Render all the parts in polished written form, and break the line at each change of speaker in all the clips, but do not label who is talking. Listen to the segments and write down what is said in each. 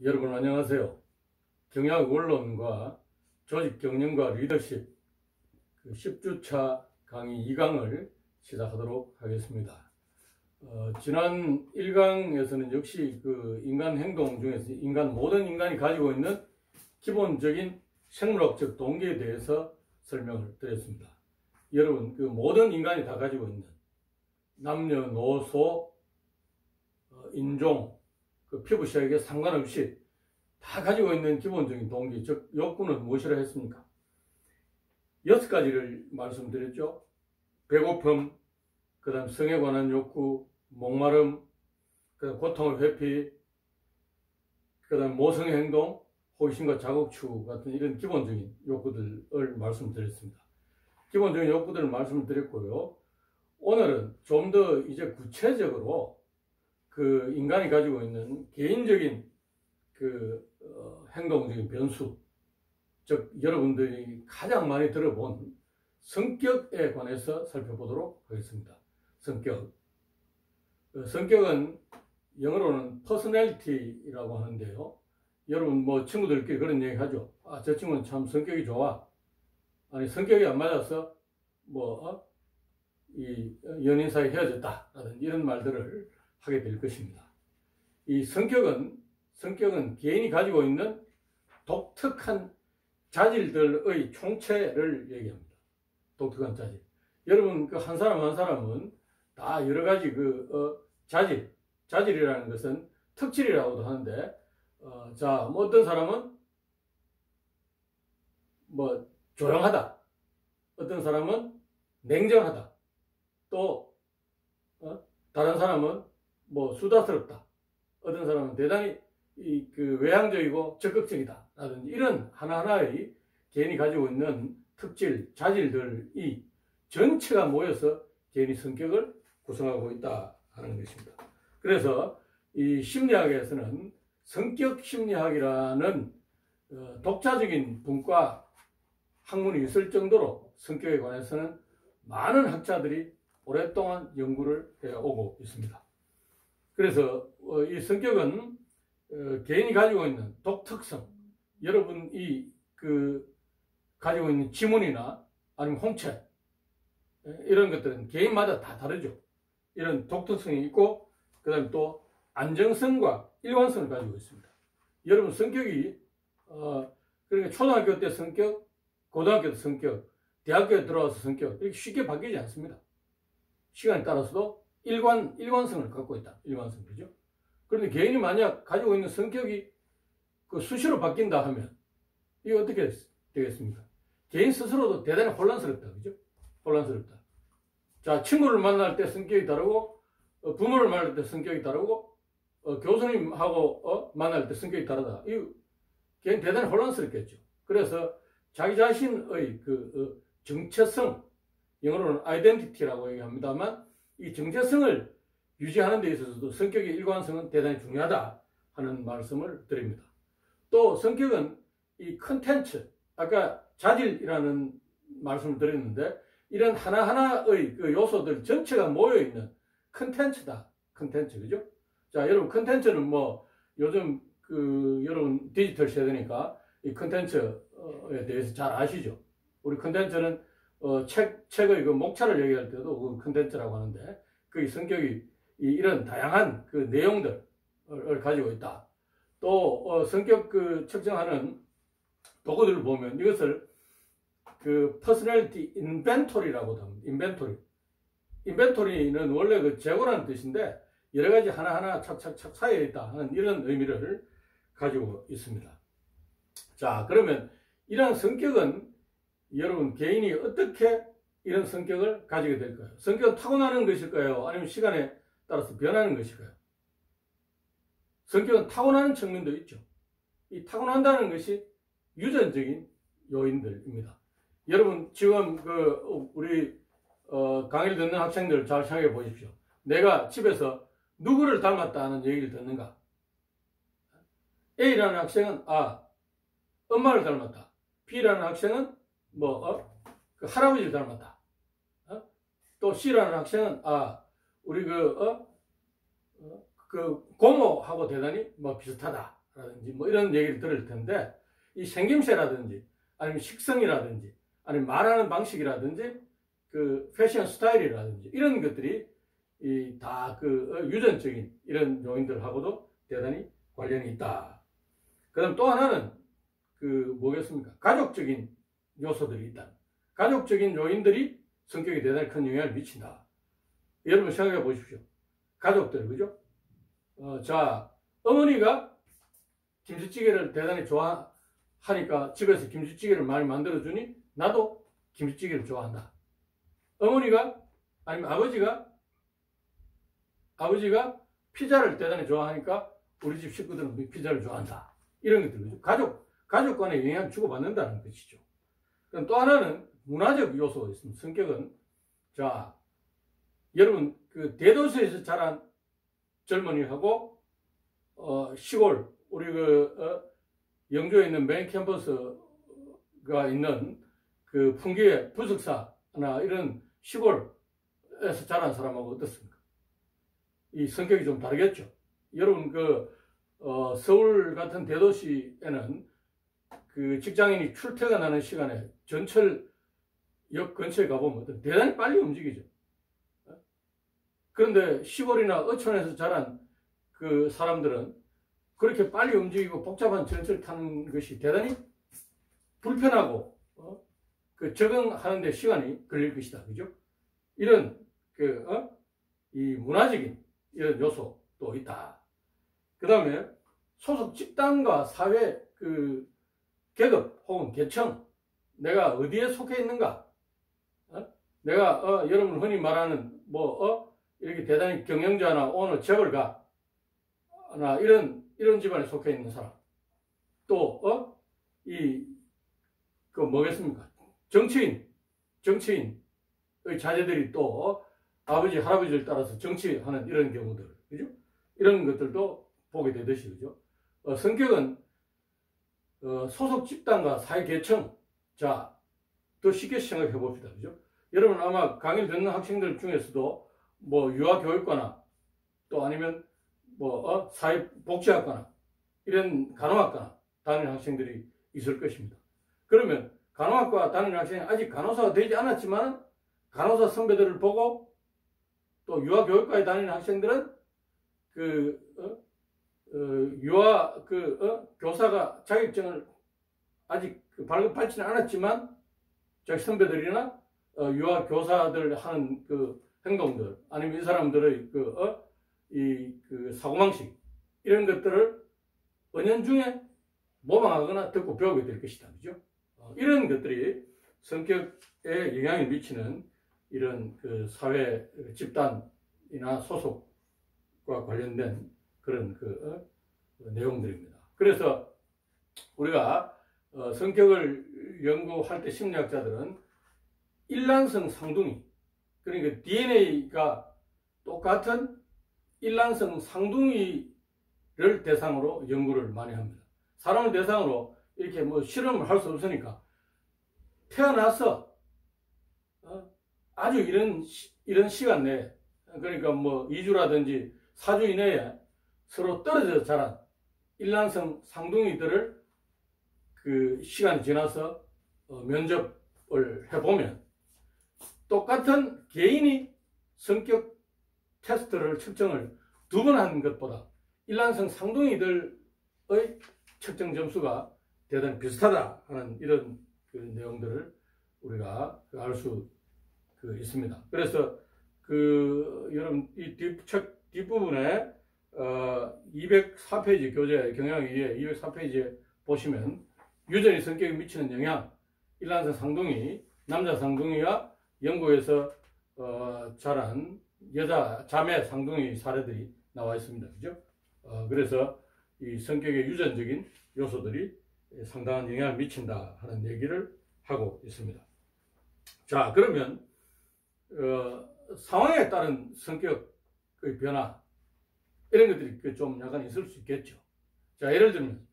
여러분 안녕하세요. 경영 원론과 조직 경영과 리더십 10주차 강의 2강을 시작하도록 하겠습니다. 지난 1강에서는 역시 인간 행동 중에서 모든 인간이 가지고 있는 기본적인 생물학적 동기에 대해서 설명을 드렸습니다. 여러분, 모든 인간이 다 가지고 있는 남녀노소, 인종, 피부색에 상관없이 다 가지고 있는 기본적인 동기, 즉 욕구는 무엇이라 했습니까? 6가지를 말씀드렸죠. 배고픔, 그 다음 성에 관한 욕구, 목마름, 그 다음 고통의 회피, 그 다음 모성의 행동, 호기심과 자극추 같은 이런 기본적인 욕구들을 말씀드렸습니다. 기본적인 욕구들을 말씀드렸고요. 오늘은 좀 더 이제 구체적으로 인간이 가지고 있는 개인적인 행동적인 변수, 즉 여러분들이 가장 많이 들어본 성격에 관해서 살펴보도록 하겠습니다. 성격은 영어로는 personality라고 하는데요. 여러분 친구들끼리 그런 얘기 하죠. 저 친구는 참 성격이 좋아. 아니 성격이 안 맞아서 이 연인 사이 헤어졌다 라든지 이런 말들을 하게 될 것입니다. 이 성격은 개인이 가지고 있는 독특한 자질들의 총체를 얘기합니다. 독특한 자질. 여러분 한 사람 한 사람은 다 여러 가지 자질이라는 것은 특질이라고도 하는데, 어떤 사람은 조용하다. 어떤 사람은 냉정하다. 또 다른 사람은 수다스럽다. 어떤 사람은 대단히 외향적이고 적극적이다. 라든지 이런 하나하나의 개인이 가지고 있는 특질, 자질들이 전체가 모여서 개인의 성격을 구성하고 있다 하는 것입니다. 그래서 이 심리학에서는 성격 심리학이라는 독자적인 분과 학문이 있을 정도로 성격에 관해서는 많은 학자들이 오랫동안 연구를 해오고 있습니다. 그래서 이 성격은 개인이 가지고 있는 독특성, 여러분이 가지고 있는 지문이나 아니면 홍채, 이런 것들은 개인마다 다 다르죠. 이런 독특성이 있고, 그 다음에 또 안정성과 일관성을 가지고 있습니다. 여러분 성격이 그러니까 초등학교 때 성격, 고등학교 때 성격, 대학교에 들어와서 성격 이렇게 쉽게 바뀌지 않습니다. 시간에 따라서도 일관성을 갖고 있다. 일관성, 그죠? 그런데 개인이 만약 가지고 있는 성격이 수시로 바뀐다 하면 이게 어떻게 되겠습니까? 개인 스스로도 대단히 혼란스럽다. 그죠? 혼란스럽다. 자, 친구를 만날 때 성격이 다르고, 부모를 만날 때 성격이 다르고, 교수님하고 만날 때 성격이 다르다. 이 개인 대단히 혼란스럽겠죠. 그래서 자기 자신의 정체성, 영어로는 아이덴티티라고 얘기합니다만, 이 정체성을 유지하는 데 있어서도 성격의 일관성은 대단히 중요하다 하는 말씀을 드립니다. 또 성격은 이 컨텐츠, 아까 자질이라는 말씀을 드렸는데, 이런 하나하나의 요소들 전체가 모여있는 컨텐츠다. 컨텐츠, 그죠? 자, 여러분 컨텐츠는 요즘 여러분 디지털 세대니까 이 컨텐츠에 대해서 잘 아시죠? 우리 컨텐츠는 책의 목차를 얘기할 때도 컨텐츠라고 하는데, 성격이 이런 다양한 내용들을 가지고 있다. 또 성격 측정하는 도구들을 보면 이것을 퍼스널리티 인벤토리라고도 합니다. 인벤토리는 원래 재고라는 뜻인데 여러 가지 하나하나 착착착 쌓여 있다 하는 이런 의미를 가지고 있습니다. 자, 그러면 이러한 성격은 여러분 개인이 어떻게 이런 성격을 가지게 될까요? 성격은 타고나는 것일까요? 아니면 시간에 따라서 변하는 것일까요? 성격은 타고나는 측면도 있죠. 이 타고난다는 것이 유전적인 요인들입니다. 여러분 지금 우리 강의를 듣는 학생들 잘 생각해 보십시오. 내가 집에서 누구를 닮았다는 얘기를 듣는가? A라는 학생은 엄마를 닮았다. B라는 학생은 할아버지를 닮았다. 또 C라는 학생은 우리 고모하고 대단히 비슷하다. 라든지 뭐 이런 얘기를 들을 텐데, 이 생김새라든지 아니면 식성이라든지 아니면 말하는 방식이라든지 그 패션 스타일이라든지 이런 것들이 다 그 유전적인 이런 요인들하고도 대단히 관련이 있다. 그다음 또 하나는 그 뭐겠습니까? 가족적인 요소들이 있다. 가족적인 요인들이 성격에 대단히 큰 영향을 미친다. 여러분 생각해 보십시오. 가족들, 그죠? 자, 어머니가 김치찌개를 대단히 좋아하니까 집에서 김치찌개를 많이 만들어주니 나도 김치찌개를 좋아한다. 어머니가 아니면 아버지가 피자를 대단히 좋아하니까 우리 집 식구들은 피자를 좋아한다. 이런 것들, 그죠? 가족 간에 영향을 주고받는다는 것이죠. 그럼 또 하나는 문화적 요소가 있습니다. 성격은, 자, 여러분, 그 대도시에서 자란 젊은이하고, 시골, 우리 영주에 있는 메인 캠퍼스가 있는 그 풍기의 부석사나 이런 시골에서 자란 사람하고 어떻습니까? 이 성격이 좀 다르겠죠. 여러분, 서울 같은 대도시에는 그 직장인이 출퇴근하는 시간에 전철역 근처에 가보면 대단히 빨리 움직이죠. 그런데 시골이나 어촌에서 자란 그 사람들은 그렇게 빨리 움직이고 복잡한 전철 타는 것이 대단히 불편하고 그 적응하는 데 시간이 걸릴 것이다. 그죠? 이런 이 문화적인 이런 요소도 있다. 그 다음에 소속 집단과 사회 그 계급 혹은 계층, 내가 어디에 속해 있는가? 내가 여러분 흔히 말하는 이렇게 대단히 경영자나 오너 재벌가나 이런 집안에 속해 있는 사람, 또 뭐겠습니까? 정치인의 자제들이 또 아버지 할아버지를 따라서 정치하는 이런 경우들, 그죠? 이런 것들도 보게 되듯이, 그죠? 성격은 소속 집단과 사회 계층, 자, 더 쉽게 생각해 봅시다, 그죠? 여러분 아마 강의를 듣는 학생들 중에서도 뭐 유아교육과나 또 아니면 사회복지학과나 이런 간호학과나 다니는 학생들이 있을 것입니다. 그러면 간호학과 다니는 학생이 아직 간호사가 되지 않았지만 간호사 선배들을 보고 또 유아교육과에 다니는 학생들은 교사가 자격증을 아직 발급받지는 않았지만 자기 선배들이나 유아교사들 하는 그 행동들 아니면 이 사람들의 사고방식 이런 것들을 은연중에 모방하거나 듣고 배우게 될 것이다. 그죠? 이런 것들이 성격에 영향을 미치는 이런 그 사회 집단이나 소속과 관련된 그런 내용들입니다. 그래서 우리가 성격을 연구할 때 심리학자들은 일란성 상둥이, 그러니까 DNA가 똑같은 일란성 상둥이를 대상으로 연구를 많이 합니다. 사람을 대상으로 이렇게 실험을 할 수 없으니까 태어나서 아주 이런 시간 내에, 그러니까 2주라든지 4주 이내에 서로 떨어져 자란 일란성 상둥이들을 그 시간이 지나서 면접을 해보면 똑같은 개인이 성격 테스트를 측정을 2번 한 것보다 일란성 상둥이들의 측정 점수가 대단히 비슷하다 하는 이런 내용들을 우리가 알 수 있습니다. 그래서 여러분 이 뒷부분에 204페이지 교재 경영위에 204페이지에 보시면 유전이 성격에 미치는 영향, 일란성 상둥이, 남자 상둥이와 영국에서 자란 여자 자매 상둥이 사례들이 나와 있습니다. 그죠? 그래서 이 성격의 유전적인 요소들이 상당한 영향을 미친다 하는 얘기를 하고 있습니다. 자, 그러면 상황에 따른 성격의 변화 이런 것들이 좀 약간 있을 수 있겠죠. 자, 예를 들면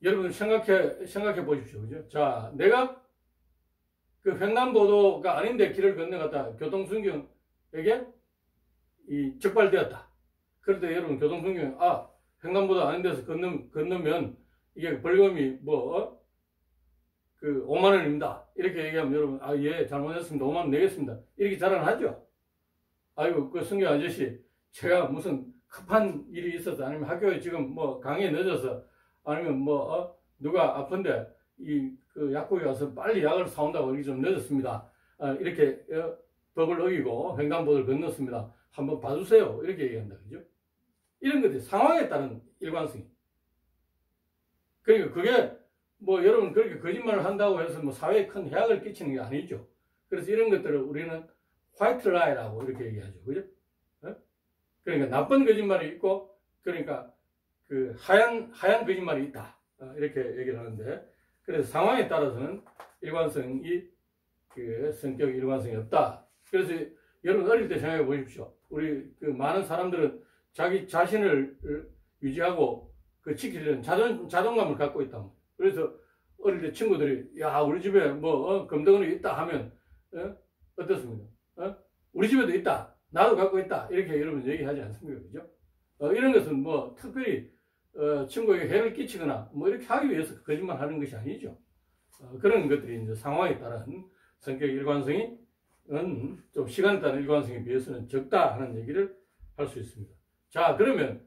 여러분 생각해 보십시오. 그죠? 자, 내가 횡단보도가 아닌데 길을 건너갔다 교통순경에게 적발되었다. 그런데 여러분 교통순경 횡단보도 아닌 데서 건너면 이게 벌금이 그 5만 원입니다. 이렇게 얘기하면 여러분, 아, 예, 잘못했습니다. 5만 원 내겠습니다. 이렇게 자랑하죠. 아이고, 그 승객 아저씨, 제가 무슨 급한 일이 있어서 아니면 학교에 지금 강의에 늦어서 아니면 누가 아픈데 그 약국에 가서 빨리 약을 사온다고 이렇게 좀 늦었습니다. 이렇게 법을 어기고 횡단보도를 건넜습니다. 한번 봐주세요. 이렇게 얘기한다. 그죠? 이런 것들이 상황에 따른 일관성이. 그러니까 그게 여러분 그렇게 거짓말을 한다고 해서 사회에 큰 해악을 끼치는 게 아니죠. 그래서 이런 것들을 우리는 화이트 라이라고 이렇게 얘기하죠. 그죠? 그러니까 나쁜 거짓말이 있고, 그러니까 그 하얀 거짓말이 있다. 이렇게 얘기를 하는데, 그래서 상황에 따라서는 그 성격 일관성이 없다. 그래서 여러분 어릴 때 생각해 보십시오. 우리 그 많은 사람들은 자기 자신을 유지하고 지키려는 자존감을 갖고 있단 말이에요. 그래서 어릴 때 친구들이, 야, 우리 집에 금덩어리 있다 하면, 어떻습니까? 우리 집에도 있다. 나도 갖고 있다. 이렇게 여러분 얘기하지 않습니까? 그죠? 이런 것은 특별히, 친구에게 해를 끼치거나 이렇게 하기 위해서 거짓말 하는 것이 아니죠. 그런 것들이 이제 상황에 따른 성격 일관성이 좀 시간에 따른 일관성에 비해서는 적다 하는 얘기를 할 수 있습니다. 자, 그러면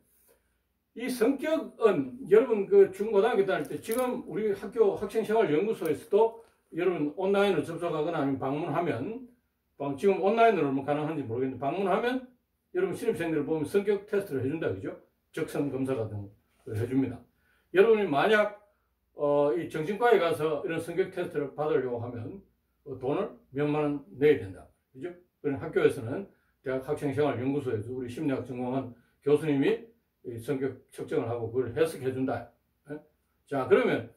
이 성격은 여러분 그 중고등학교 다닐 때 지금 우리 학교 학생생활연구소에서도 여러분 온라인으로 접속하거나 아니면 방문하면 지금 온라인으로 가능한지 모르겠는데 방문하면 여러분 신입생들을 보면 성격 테스트를 해준다. 그죠? 적성 검사 같은 걸 해줍니다. 여러분이 만약 이 정신과에 가서 이런 성격 테스트를 받으려고 하면 돈을 몇만 원 내야 된다. 그죠? 그런 학교에서는 대학 학생생활연구소에서 우리 심리학 전공한 교수님이 성격 측정을 하고 그걸 해석해 준다. 자, 그러면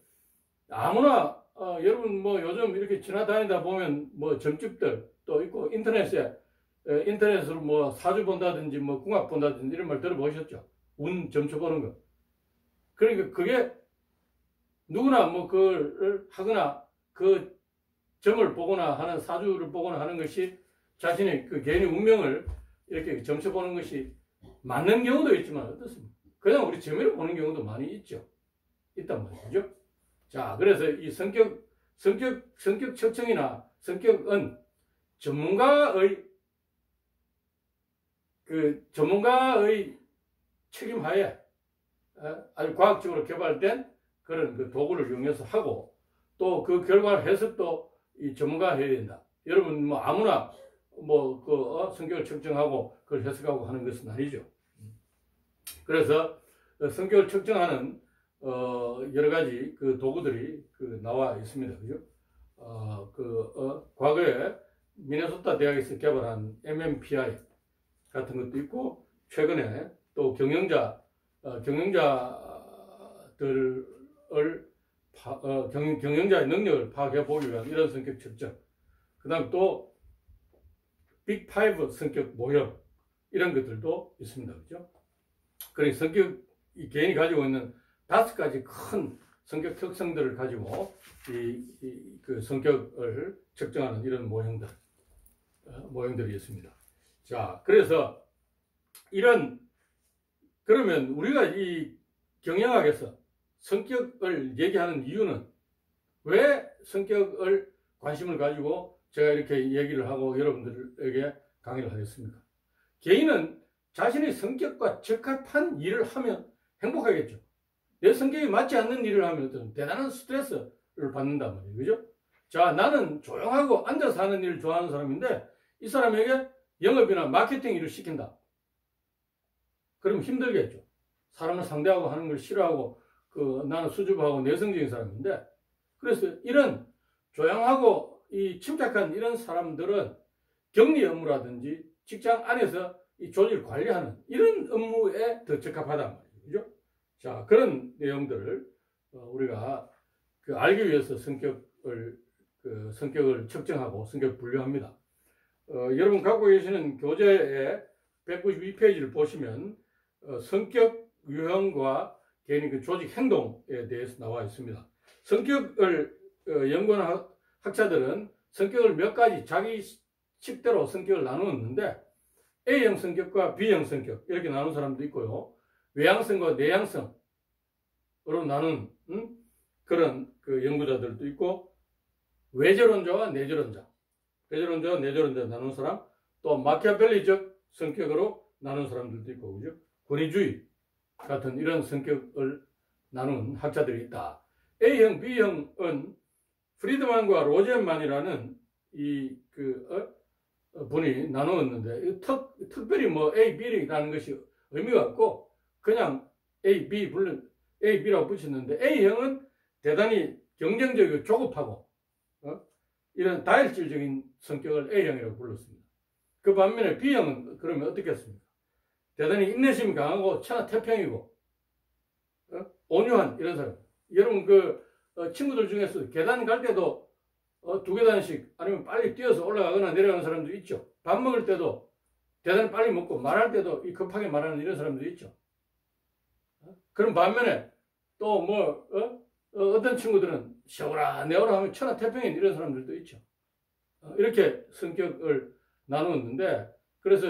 아무나 여러분 요즘 이렇게 지나다니다 보면 점집들 또 있고 인터넷으로 사주 본다든지 궁합 본다든지 이런 말 들어보셨죠? 운 점수 보는 거. 그러니까 그게 누구나 그걸 하거나 그 점을 보거나 하는 사주를 보거나 하는 것이 자신의 그 개인의 운명을 이렇게 점수 보는 것이 맞는 경우도 있지만 어떻습니까? 그냥 우리 재미로 보는 경우도 많이 있단 말이죠. 자, 그래서 이 성격 측정이나 성격은 전문가의 책임하에 아주 과학적으로 개발된 그런 그 도구를 이용해서 하고 또 그 결과 해석도 이 전문가가 해야 된다. 여러분 아무나 성격을 측정하고 그걸 해석하고 하는 것은 아니죠. 그래서 성격을 측정하는 여러 가지 그 도구들이 나와 있습니다. 그죠? 과거에 미네소타 대학에서 개발한 MMPI 같은 것도 있고 최근에 또 경영자의 능력을 파악해 보기 위한 이런 성격 측정, 그 다음 또 빅5 성격 모형 이런 것들도 있습니다. 그죠? 그러니까 이 개인이 가지고 있는 5가지 큰 성격 특성들을 가지고 그 성격을 측정하는 이런 모형들이 있습니다. 자, 그래서 그러면 우리가 이 경영학에서 성격을 얘기하는 이유는 왜 성격을 관심을 가지고 제가 이렇게 얘기를 하고 여러분들에게 강의를 하겠습니까? 개인은 자신의 성격과 적합한 일을 하면 행복하겠죠. 내 성격에 맞지 않는 일을 하면 대단한 스트레스를 받는단 말이에요. 그죠? 자, 나는 조용하고 앉아서 하는 일을 좋아하는 사람인데 이 사람에게 영업이나 마케팅 일을 시킨다. 그러면 힘들겠죠. 사람을 상대하고 하는 걸 싫어하고 나는 수줍어하고 내성적인 사람인데 그래서 이런 조용하고 이 침착한 이런 사람들은 격리 업무라든지 직장 안에서 이 조직을 관리하는 이런 업무에 더 적합하단 말이에요. 그죠? 자, 그런 내용들을 우리가 알기 위해서 성격을 측정하고 성격을 분류합니다. 여러분 갖고 계시는 교재의 192페이지를 보시면 성격 유형과 개인의 그 조직 행동에 대해서 나와 있습니다. 성격을 연구하는 학자들은 성격을 몇 가지 자기 식대로 성격을 나누었는데 A형 성격과 B형 성격 이렇게 나눈 사람도 있고요. 외향성과 내향성으로 나눈 그런 그 연구자들도 있고, 외절론자와 내절론자, 외절론자와 내절론자 나눈 사람, 또 마키아벨리적 성격으로 나눈 사람들도 있고, 그죠? 권위주의 같은 이런 성격을 나눈 학자들이 있다. A형, B형은 프리드만과 로젠만이라는 분이 나누었는데, 특별히 뭐 A, B라는 것이 의미가 없고, 그냥 A, B, 물론 A, B라고 붙였는데, A형은 대단히 경쟁적이고 조급하고, 이런 다혈질적인 성격을 A형이라고 불렀습니다. 그 반면에 B형은 그러면 어떻겠습니까? 대단히 인내심이 강하고 천하태평이고, 온유한 이런 사람. 여러분 친구들 중에서 계단 갈 때도 두 계단씩 아니면 빨리 뛰어서 올라가거나 내려가는 사람도 있죠. 밥 먹을 때도 대단히 빨리 먹고, 말할 때도 급하게 말하는 이런 사람도 있죠. 그런 반면에 또 어떤 친구들은 시오라 내오라 하면 천하태평인 이런 사람들도 있죠. 이렇게 성격을 나누었는데, 그래서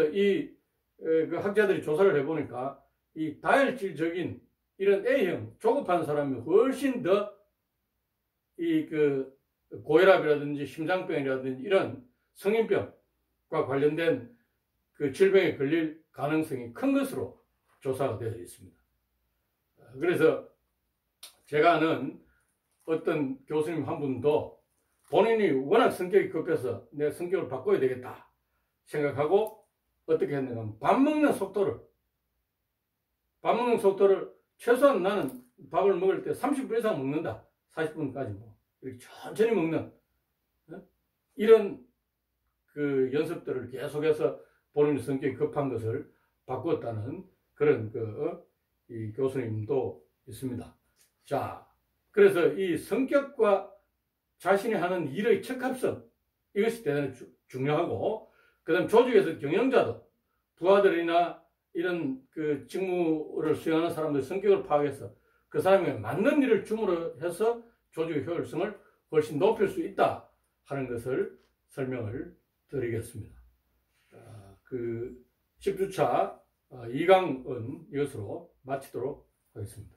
그 학자들이 조사를 해보니까 이 다혈질적인 이런 A형 조급한 사람이 훨씬 더 고혈압이라든지 심장병이라든지 이런 성인병과 관련된 그 질병에 걸릴 가능성이 큰 것으로 조사가 되어 있습니다. 그래서 제가 아는 어떤 교수님 한 분도 본인이 워낙 성격이 급해서 내 성격을 바꿔야 되겠다 생각하고 어떻게 했는가 하면 밥 먹는 속도를 최소한 나는 밥을 먹을 때 30분 이상 먹는다. 40분까지 이렇게 천천히 먹는 이런 그 연습들을 계속해서 본인 성격이 급한 것을 바꾸었다는 그런 이 교수님도 있습니다. 자, 그래서 이 성격과 자신이 하는 일의 적합성, 이것이 대단히 중요하고, 그 다음 조직에서 경영자도 부하들이나 이런 그 직무를 수행하는 사람들의 성격을 파악해서 그 사람에게 맞는 일을 줌으로 해서 조직의 효율성을 훨씬 높일 수 있다 하는 것을 설명을 드리겠습니다. 그 10주차 2강은 이것으로 마치도록 하겠습니다.